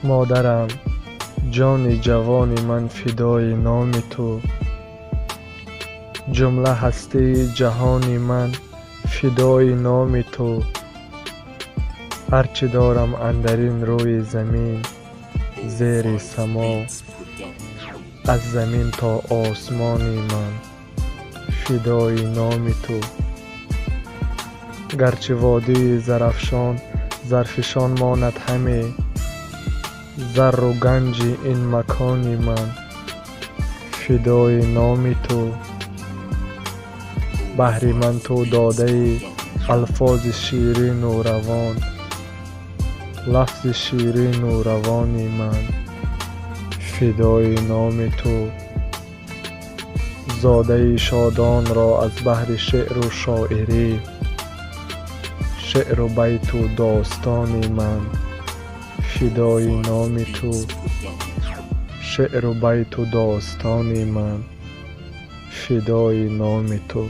مادرم، جان جوان من فدای نام تو. جمله هستی جهان من فدای نام تو. هرچه دارم اندرین روی زمین زیر سما، از زمین تا آسمان من فدای نام تو. گرچه وادی زرافشان زرفشان ماند همه، زر و گنج این مکان من فدای نام تو. بهر من تو داده الفاظ شیرین و روان، لفظ شیرین و روان من فدای نام تو. زاده شادان را از بحر شعر و شاعری، شعر و بیت و داستان من فدای نام تو. شعر و بیت و داستان من فدای نام تو.